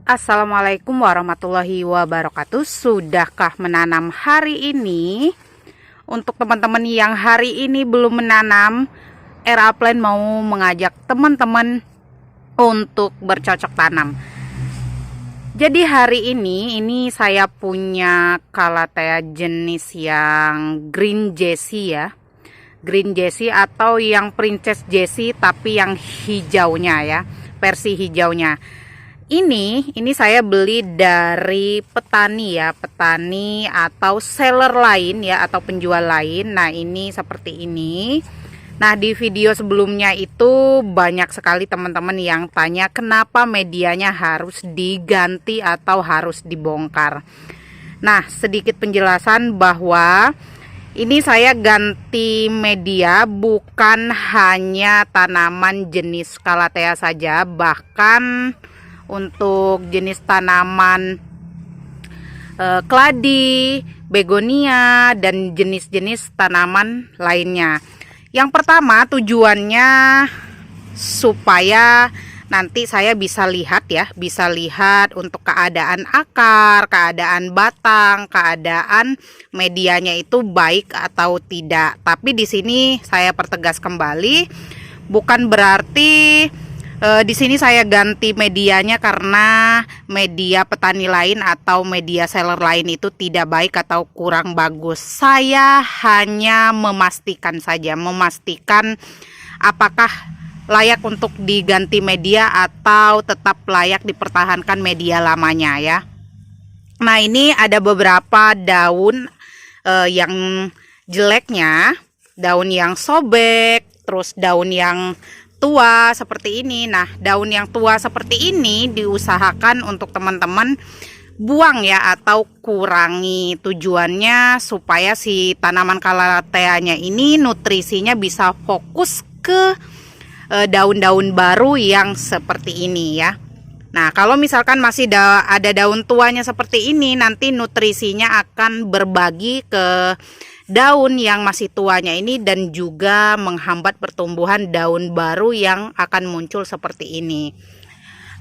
Assalamualaikum warahmatullahi wabarakatuh. Sudahkah menanam hari ini? Untuk teman-teman yang hari ini belum menanam, RA Plan mau mengajak teman-teman untuk bercocok tanam. Jadi hari ini saya punya Calathea jenis yang Green Jessie ya. Green Jessie atau yang Princess Jessie tapi yang hijaunya ya, versi hijaunya. Ini saya beli dari petani ya, petani atau seller lain ya, atau penjual lain. Nah ini seperti ini. Nah di video sebelumnya itu banyak sekali teman-teman yang tanya kenapa medianya harus diganti atau harus dibongkar. Nah sedikit penjelasan bahwa ini saya ganti media bukan hanya tanaman jenis Calathea saja, bahkan untuk jenis tanaman keladi, begonia, dan jenis-jenis tanaman lainnya. Yang pertama tujuannya supaya nanti saya bisa lihat ya, bisa lihat untuk keadaan akar, keadaan batang, keadaan medianya itu baik atau tidak. Tapi di sini saya pertegas kembali, bukan berarti di sini saya ganti medianya karena media petani lain atau media seller lain itu tidak baik atau kurang bagus. Saya hanya memastikan saja, memastikan apakah layak untuk diganti media atau tetap layak dipertahankan media lamanya ya. Nah ini ada beberapa daun yang jeleknya, daun yang sobek, terus daun yang tua seperti ini. Nah daun yang tua seperti ini diusahakan untuk teman-teman buang ya atau kurangi. Tujuannya supaya si tanaman Calathea-nya ini nutrisinya bisa fokus ke daun-daun baru yang seperti ini ya. Nah kalau misalkan masih ada daun tuanya seperti ini, nanti nutrisinya akan berbagi ke daun yang masih tuanya ini dan juga menghambat pertumbuhan daun baru yang akan muncul seperti ini.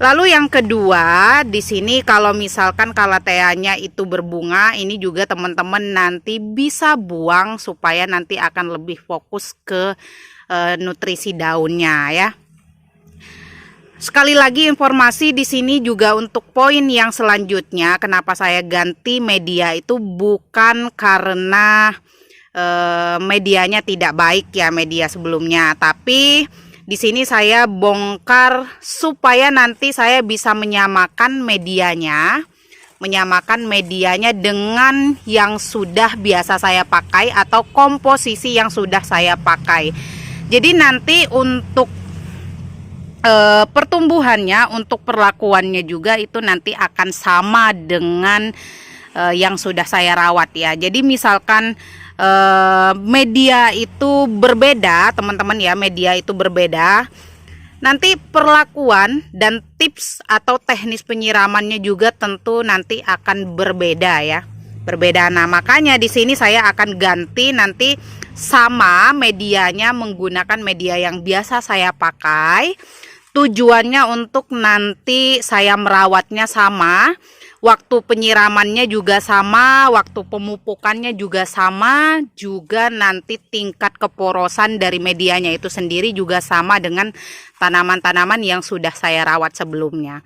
Lalu yang kedua, di sini kalau misalkan Calathea-nya itu berbunga, ini juga teman-teman nanti bisa buang supaya nanti akan lebih fokus ke nutrisi daunnya ya. Sekali lagi informasi di sini juga untuk poin yang selanjutnya, kenapa saya ganti media itu bukan karena medianya tidak baik ya, media sebelumnya, tapi di sini saya bongkar supaya nanti saya bisa menyamakan medianya dengan yang sudah biasa saya pakai atau komposisi yang sudah saya pakai. Jadi nanti untuk pertumbuhannya, untuk perlakuannya juga itu nanti akan sama dengan yang sudah saya rawat ya. Jadi misalkan media itu berbeda teman-teman ya, media itu berbeda, nanti perlakuan dan tips atau teknis penyiramannya juga tentu nanti akan berbeda ya, berbeda. Nah makanya di sini saya akan ganti nanti sama medianya, menggunakan media yang biasa saya pakai. Tujuannya untuk nanti saya merawatnya sama, waktu penyiramannya juga sama, waktu pemupukannya juga sama, juga nanti tingkat keporosan dari medianya itu sendiri juga sama dengan tanaman-tanaman yang sudah saya rawat sebelumnya.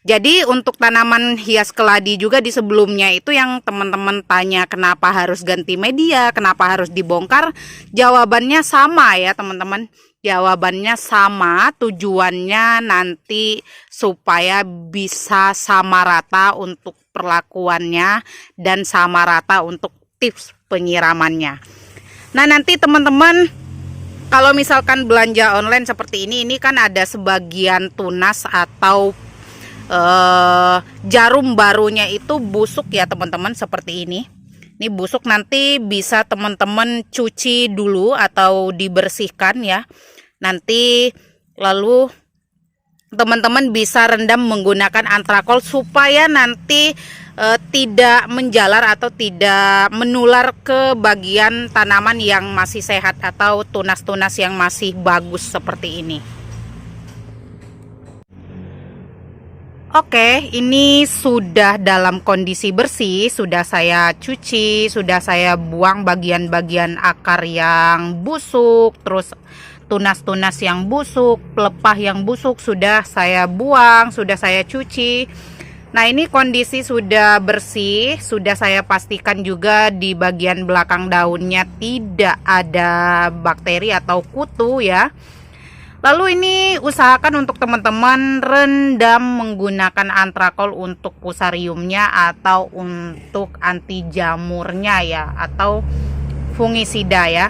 Jadi untuk tanaman hias keladi juga di sebelumnya itu yang teman-teman tanya kenapa harus ganti media, kenapa harus dibongkar, jawabannya sama ya teman-teman. Jawabannya sama, tujuannya nanti supaya bisa sama rata untuk perlakuannya dan sama rata untuk tips penyiramannya. Nah nanti teman-teman kalau misalkan belanja online seperti ini kan ada sebagian tunas atau jarum barunya itu busuk ya teman-teman, seperti ini. Ini busuk, nanti bisa teman-teman cuci dulu atau dibersihkan ya. Nanti lalu teman-teman bisa rendam menggunakan antrakol supaya nanti tidak menjalar atau tidak menular ke bagian tanaman yang masih sehat atau tunas-tunas yang masih bagus seperti ini. Oke, ini sudah dalam kondisi bersih, sudah saya cuci, sudah saya buang bagian-bagian akar yang busuk, terus tunas-tunas yang busuk, pelepah yang busuk sudah saya buang, sudah saya cuci. Nah, ini kondisi sudah bersih, sudah saya pastikan juga di bagian belakang daunnya tidak ada bakteri atau kutu ya. Lalu ini usahakan untuk teman-teman rendam menggunakan antrakol untuk fusariumnya atau untuk anti jamurnya ya, atau fungisida ya.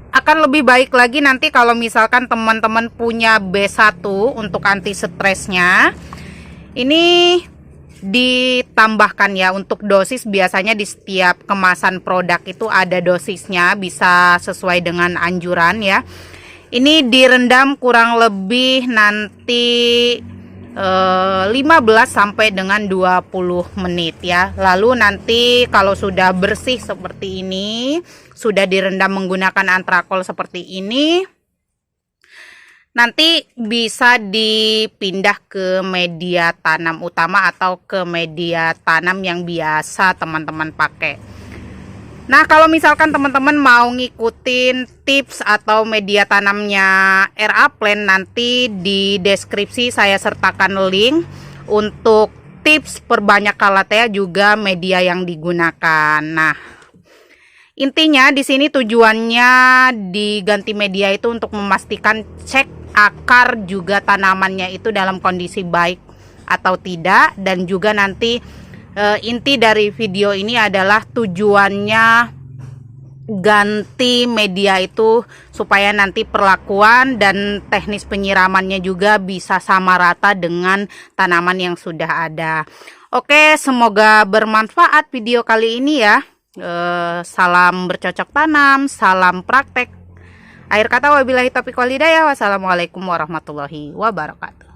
Akan lebih baik lagi nanti kalau misalkan teman-teman punya B1 untuk anti stresnya. Ini ditambahkan ya, untuk dosis biasanya di setiap kemasan produk itu ada dosisnya, bisa sesuai dengan anjuran ya. Ini direndam kurang lebih nanti 15 sampai dengan 20 menit ya. Lalu nanti kalau sudah bersih seperti ini, sudah direndam menggunakan antrakol seperti ini, nanti bisa dipindah ke media tanam utama atau ke media tanam yang biasa teman-teman pakai. Nah, kalau misalkan teman-teman mau ngikutin tips atau media tanamnya RA Plant, nanti di deskripsi saya sertakan link untuk tips perbanyak Calathea juga media yang digunakan. Nah, intinya di sini tujuannya diganti media itu untuk memastikan cek akar juga tanamannya itu dalam kondisi baik atau tidak, dan juga nanti inti dari video ini adalah tujuannya ganti media itu supaya nanti perlakuan dan teknis penyiramannya juga bisa sama rata dengan tanaman yang sudah ada. Oke, semoga bermanfaat video kali ini ya. Salam bercocok tanam, salam praktek. Akhir kata wabillahi taufiq wal hidayah. Wassalamualaikum warahmatullahi wabarakatuh.